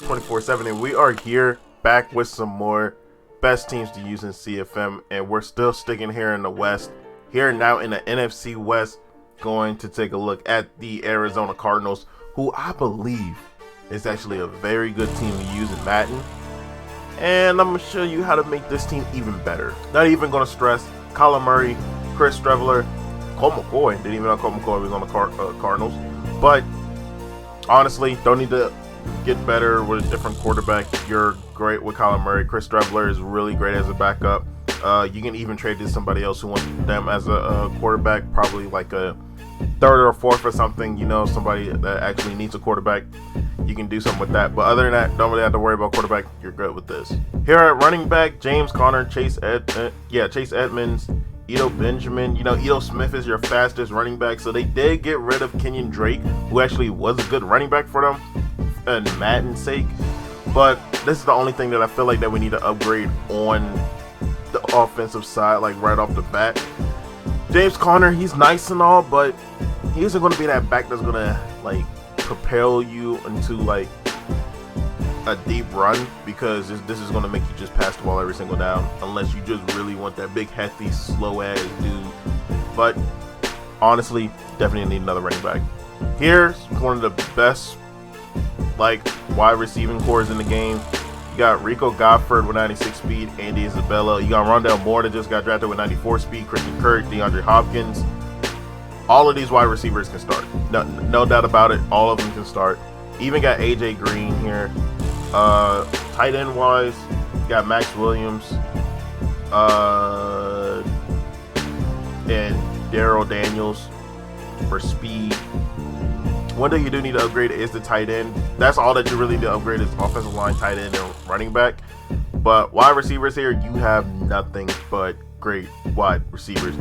24/7, and we are here back with some more best teams to use in CFM, and we're still sticking here in the West. Here now in the NFC West, going to take a look at the Arizona Cardinals, who I believe is actually a very good team to use in Madden. And I'm going to show you how to make this team even better. Not even going to stress Kyler Murray, Chris Streveler, Colt McCoy. Didn't even know Colt McCoy was on the Cardinals. But honestly, don't need to get better with a different quarterback. You're great with Kyler Murray. Chris Streveler is really great as a backup. You can even trade to somebody else who wants them as a quarterback, probably like a third or fourth or something, you know, somebody that actually needs a quarterback. You can do something with that. But other than that, don't really have to worry about quarterback. You're good with this. Here at running back, James Conner, Chase Edmonds, Ito Benjamin. You know, Ito Smith is your fastest running back. So they did get rid of Kenyon Drake, who actually was a good running back for them, and Madden's sake. But this is the only thing that I feel like that we need to upgrade on the offensive side, like right off the bat. James Conner, he's nice and all, but he isn't going to be that back that's going to like propel you into like a deep run, because this is going to make you just pass the ball every single down, unless you just really want that big, hefty, slow ass dude. But honestly, definitely need another running back. Here's one of the best like wide receiving cores in the game. You got Rico Gofford with 96 speed, Andy Isabella. You got Rondell Moore that just got drafted with 94 speed, Christian Kirk, DeAndre Hopkins. All of these wide receivers can start. No doubt about it. All of them can start. Even got AJ Green here. Tight end wise, you got Max Williams and Daryl Daniels for speed. One thing you do need to upgrade is the tight end. That's all that you really need to upgrade is offensive line, tight end, and running back. But wide receivers here, you have nothing but great wide receivers.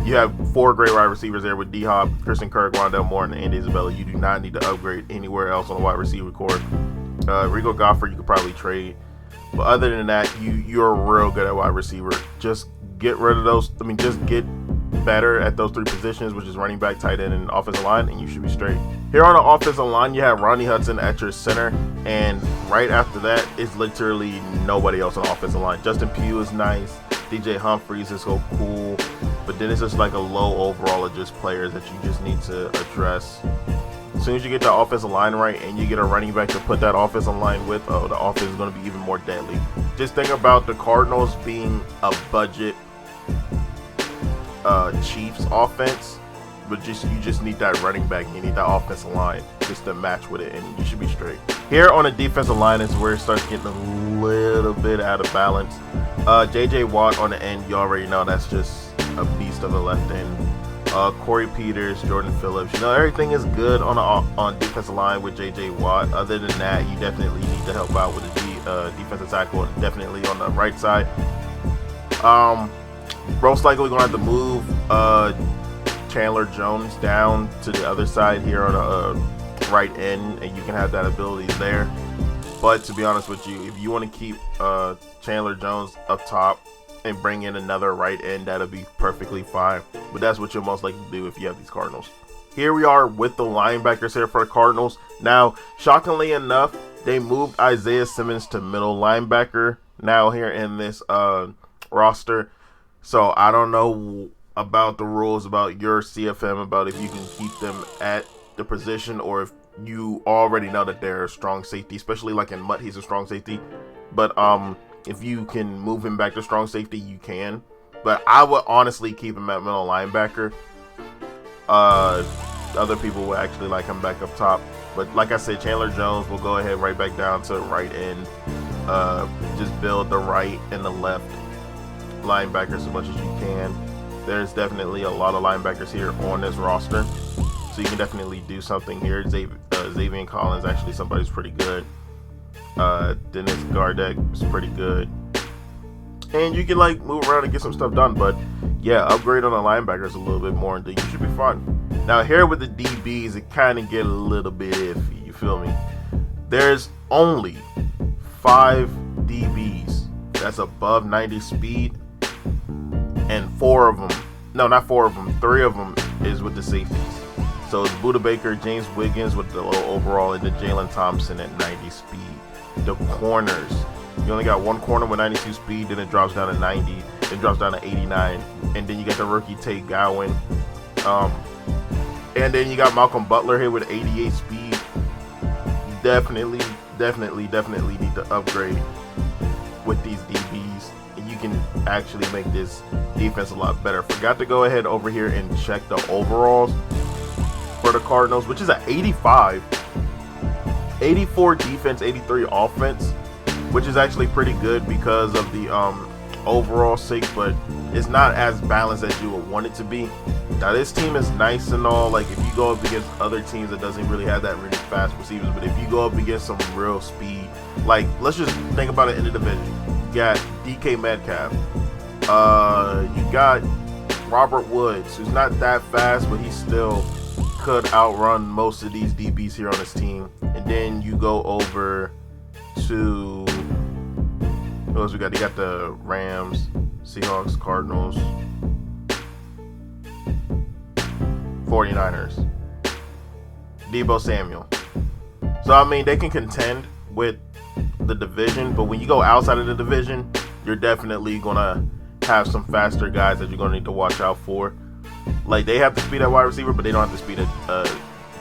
You have 4 great wide receivers there with D-Hop, Christian Kirk, Rondell Moore, and Andy Isabella. You do not need to upgrade anywhere else on the wide receiver core. Rico Gofford, you could probably trade. But other than that, you're real good at wide receiver. Just get rid of those. I mean, just get better at those 3 positions, which is running back, tight end, and offensive line, and you should be straight. Here on the offensive line, you have Ronnie Hudson at your center, and right after that is literally nobody else on the offensive line. Justin Pugh is nice. DJ Humphries is so cool, but then it's just like a low overall of just players that you just need to address. As soon as you get the offensive line right and you get a running back to put that offensive line with, oh, the offense is going to be even more deadly. Just think about the Cardinals being a budget Chiefs offense, but you just need that running back. You need that offensive line just to match with it, and you should be straight. Here on the defensive line is where it starts getting a little bit out of balance. JJ Watt on the end, you already know that's just a beast of a left end. Corey Peters, Jordan Phillips, you know, everything is good on defensive line with JJ Watt. Other than that, you definitely need to help out with the defensive tackle, definitely on the right side. Most likely gonna have to move Chandler Jones down to the other side here on the right end, and you can have that ability there. But to be honest with you, if you want to keep Chandler Jones up top and bring in another right end, that'll be perfectly fine. But that's what you'll most likely do if you have these Cardinals. Here we are with the linebackers here for the Cardinals. Now, shockingly enough, they moved Isaiah Simmons to middle linebacker now here in this roster. So I don't know about the rules about your CFM, about if you can keep them at the position, or if you already know that they're a strong safety, especially like in Mutt, he's a strong safety. But if you can move him back to strong safety, you can. But I would honestly keep him at middle linebacker. Other people will actually like him back up top. But like I said, Chandler Jones will go ahead right back down to right end. Just build the right and the left linebackers as much as you can. There's definitely a lot of linebackers here on this roster, so you can definitely do something here. Xavier Collins, actually somebody's pretty good. Dennis Gardeck is pretty good, and you can like move around and get some stuff done. But yeah, upgrade on the linebackers a little bit more, and you should be fine. Now here with the DBs, it kind of get a little bit iffy. You feel me? There's only 5 DBs that's above 90 speed, and 4 of them, no, not 4 of them, 3 of them is with the safeties. So it's Buda Baker, James Wiggins with the low overall, and then Jalen Thompson at 90 speed. The corners, you only got one corner with 92 speed, then it drops down to 90, then drops down to 89, and then you got the rookie Tate Gowan, and then you got Malcolm Butler here with 88 speed. Definitely need to upgrade with these DBs, and you can actually make this defense a lot better. Forgot to go ahead over here and check the overalls for the Cardinals, which is at 85. 84 defense, 83 offense, which is actually pretty good because of the overall sake, but it's not as balanced as you would want it to be. Now this team is nice and all, like if you go up against other teams that doesn't really have that really fast receivers, but if you go up against some real speed, like let's just think about it in the division. You got DK Metcalf, you got Robert Woods, who's not that fast, but he still could outrun most of these DBs here on this team. And then you go over to who else we got? You got the Rams, Seahawks, Cardinals, 49ers, Deebo Samuel. So I mean, they can contend with the division, but when you go outside of the division, you're definitely gonna have some faster guys that you're gonna need to watch out for. Like they have to speed at wide receiver, but they don't have to speed at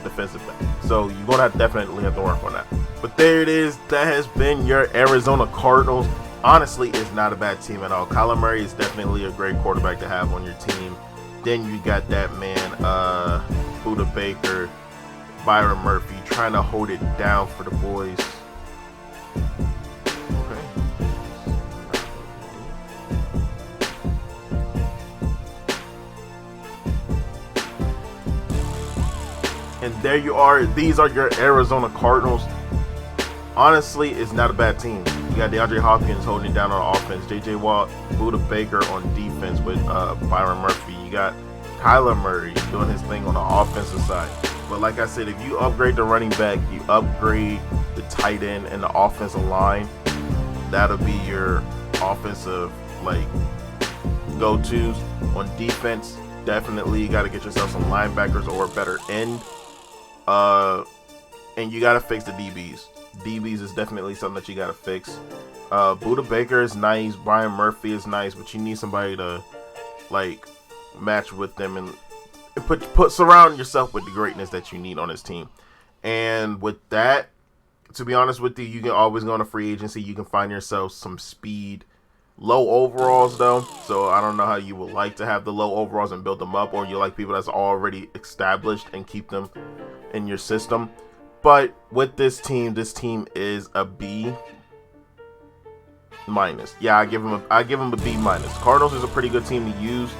defensive back. So you're gonna definitely have to work on that. But there it is. That has been your Arizona Cardinals. Honestly, it's not a bad team at all. Kyler Murray is definitely a great quarterback to have on your team. Then you got that man, Buda Baker, Byron Murphy, trying to hold it down for the boys. And there you are. These are your Arizona Cardinals. Honestly, it's not a bad team. You got DeAndre Hopkins holding it down on offense, J.J. Watt, Buda Baker on defense with Byron Murphy. You got Kyler Murray doing his thing on the offensive side. But like I said, if you upgrade the running back, you upgrade the tight end and the offensive line, that'll be your offensive go-tos. On defense, definitely you got to get yourself some linebackers or a better end. And you got to fix the DBs. DBs is definitely something that you got to fix. Buda Baker is nice. Brian Murphy is nice, but you need somebody to match with them and surround yourself with the greatness that you need on this team. And with that, to be honest with you, you can always go on a free agency. You can find yourself some speed. Low overalls though, so I don't know how you would like to have the low overalls and build them up, or you like people that's already established and keep them in your system. But with this team is a B minus. Yeah, I give them a B minus. Cardinals is a pretty good team to use.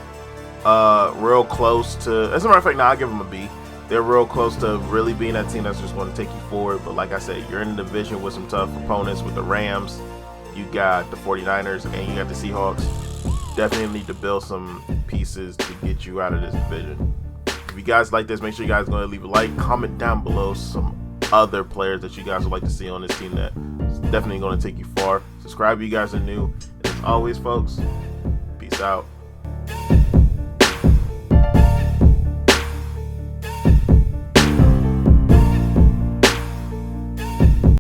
Real close to, as a matter of fact, I give them a B. They're real close to really being that team that's just going to take you forward. But like I said, you're in the division with some tough opponents with the Rams. You got the 49ers and you got the Seahawks. Definitely need to build some pieces to get you out of this division. If you guys like this, make sure you guys go ahead and leave a like. Comment down below some other players that you guys would like to see on this team that is definitely going to take you far. Subscribe if you guys are new. And as always, folks, peace out.